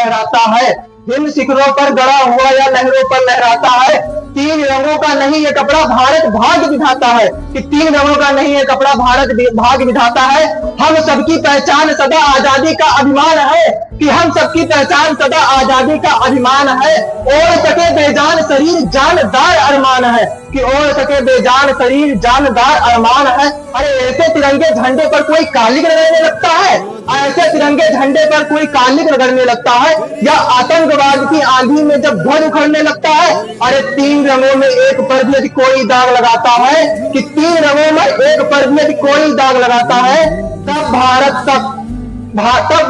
लहराता है, हिम शिखरों पर गड़ा हुआ या लहरों पर लहराता है। तीन रंगों का नहीं ये कपड़ा भारत भाग्य विधाता है, कि तीन रंगों का नहीं ये कपड़ा भारत भाग्य विधाता है। हम सबकी पहचान सदा आजादी का अभिमान है, कि हम सबकी पहचान सदा आजादी का अभिमान है। ओढ़ सके बेजान शरीर जानदार अरमान है, कि ओढ़ सके बेजान शरीर जानदार अरमान है। अरे ऐसे तिरंगे झंडे पर कोई कालिक रगड़ने लगता है, ऐसे तिरंगे झंडे पर कोई कालिक रगड़ने लगता है, या आतंकवाद की आंधी में जब ध्वज उखड़ने लगता है। अरे तीन रंगों में एक पर भी यदि कोई दाग लगाता है, कि तीन रंगों में एक पर भी यदि कोई दाग लगाता है, तब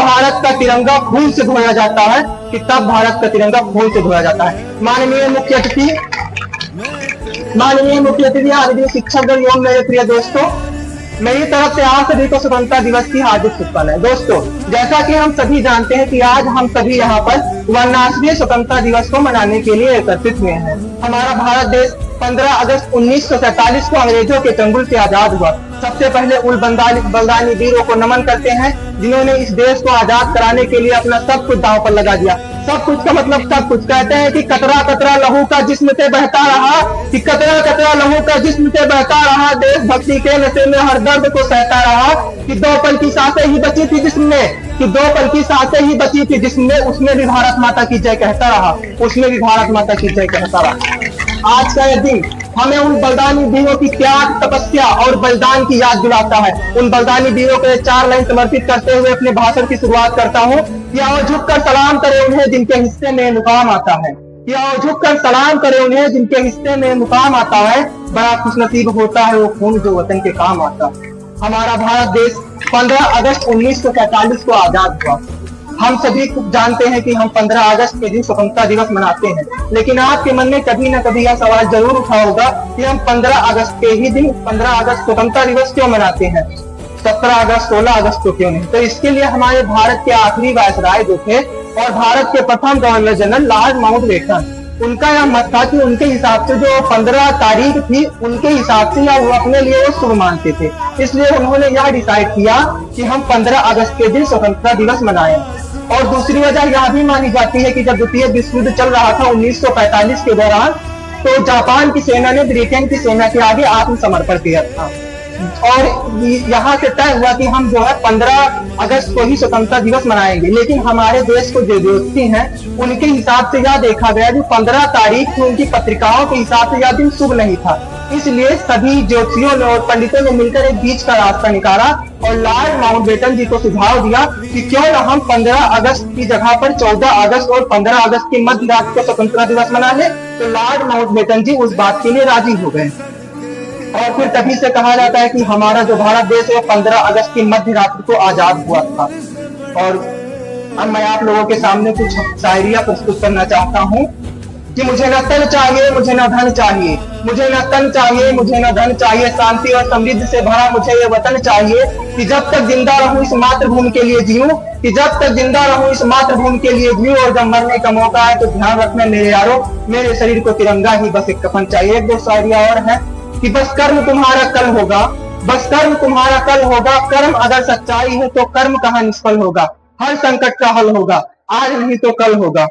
भारत का तिरंगा खून से धोया जाता है, कि तब भारत का तिरंगा खून से धोया जाता है। माननीय मुख्य अतिथि आदरणीय शिक्षकगण एवं मेरे प्रिय दोस्तों, मेरी तरफ से आप सभी को स्वतंत्रता दिवस की हार्दिक शुभकामनाएं। दोस्तों, जैसा कि हम सभी जानते हैं कि आज हम सभी यहाँ पर 51वें स्वतंत्रता दिवस को मनाने के लिए एकत्रित हुए हैं। हमारा भारत देश 15 अगस्त 1947 को अंग्रेजों के चंगुल से आजाद हुआ। सबसे पहले उन बलिदानी वीरों को नमन करते हैं जिन्होंने इस देश को आजाद कराने के लिए अपना सब कुछ दांव पर लगा दिया। सब कुछ का मतलब सब कुछ। कहते हैं कि कतरा कतरा लहू का जिस्म से बहता रहा, कि कतरा कतरा लहू का जिस्म से बहता रहा, देशभक्ति के नशे में हर दर्द को सहता रहा, कि 2 पल की सांसें ही बची थी जिसमें, कि 2 पल की सांसें ही बची थी जिसमें, उसमें भी भारत माता की जय कहता रहा, उसमें भी भारत माता की जय कहता रहा। आज का यह दिन हमें उन बलिदानी वीरों की त्याग, तपस्या और बलिदान की याद दिलाता है। उन बलिदानी वीरों को 4 लाइन समर्पित करते हुए अपने भाषण की शुरुआत करता हूँ। कि आओ झुककर सलाम करें उन्हें जिनके हिस्से में मुकाम आता है, कि आओ झुककर सलाम करें उन्हें जिनके हिस्से में मुकाम आता है। बड़ा खुशनसीब होता है वो खून जो वतन के काम आता है। हमारा भारत देश 15 अगस्त 1947 को आजाद हुआ। हम सभी जानते हैं कि हम 15 अगस्त के दिन स्वतंत्रता दिवस मनाते हैं, लेकिन आपके मन में कभी न कभी यह सवाल जरूर उठा होगा कि हम 15 अगस्त के ही दिन 15 अगस्त स्वतंत्रता दिवस क्यों मनाते हैं, 17 अगस्त 16 अगस्त को क्यों नहीं। तो इसके लिए हमारे भारत के आखिरी वायसराय जो थे और भारत के प्रथम गवर्नर जनरल लॉर्ड माउंटबेटन, उनका यह मत था कि उनके हिसाब से जो 15 तारीख थी उनके हिसाब से या वो अपने लिए वो शुभ मानते थे। इसलिए उन्होंने यह डिसाइड किया कि हम 15 अगस्त के दिन स्वतंत्रता दिवस मनाएं। और दूसरी वजह यह भी मानी जाती है कि जब द्वितीय विश्व युद्ध चल रहा था 1945 के दौरान, तो जापान की सेना ने ब्रिटेन की सेना के आगे आत्मसमर्पण किया था। और यहाँ से तय हुआ कि हम जो है 15 अगस्त को ही स्वतंत्रता दिवस मनाएंगे। लेकिन हमारे देश को जो ज्योतिषी हैं उनके हिसाब से यह देखा गया कि 15 तारीख को उनकी पत्रिकाओं के हिसाब से यह दिन शुभ नहीं था। इसलिए सभी ज्योतिषियों ने और पंडितों ने मिलकर एक बीच का रास्ता निकाला और लॉर्ड माउंटबेटन जी को सुझाव दिया कि क्यों न हम 15 अगस्त की जगह पर 14 अगस्त और 15 अगस्त की मध्य रात को स्वतंत्रता दिवस मना ले। तो लॉर्ड माउंटबेटन जी उस बात के लिए राजी हो गए। और फिर तभी से कहा जाता है कि हमारा जो भारत देश है 15 अगस्त की मध्य रात्रि को आजाद हुआ था। और अब मैं आप लोगों के सामने कुछ शायरिया प्रस्तुत करना चाहता हूँ कि मुझे न तन चाहिए, मुझे न धन चाहिए, मुझे न तन चाहिए, मुझे न धन चाहिए, शांति और समृद्धि से भरा मुझे ये वतन चाहिए। कि जब तक जिंदा रहूं इस मातृभूमि के लिए जीऊं, कि जब तक जिंदा रहूं इस मातृभूमि के लिए जीऊं, और जब मरने का मौका है तो ध्यान रखना मेरे यारों, मेरे शरीर को तिरंगा ही बस एक कफन चाहिए। एक दो शायरिया और है कि बस कर्म तुम्हारा कल होगा, बस कर्म तुम्हारा कल होगा, कर्म अगर सच्चाई है तो कर्म कहाँ निष्फल होगा, हर संकट का हल होगा, आज नहीं तो कल होगा।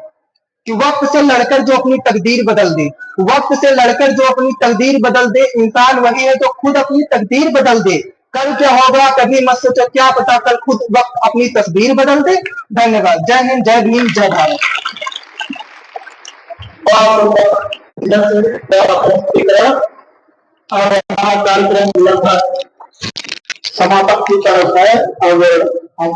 कि वक्त से लड़कर जो अपनी तकदीर बदल दे, वक्त से लड़कर जो अपनी तकदीर बदल दे, इंसान वही है जो खुद अपनी तकदीर बदल दे। कल क्या होगा कभी मत सोचो, क्या पता कल खुद वक्त अपनी तस्वीर बदल दे। धन्यवाद। जय हिंद, जय भीम, जय भारत। और हमारा कार्यक्रम लगभग समापन की तरफ है। और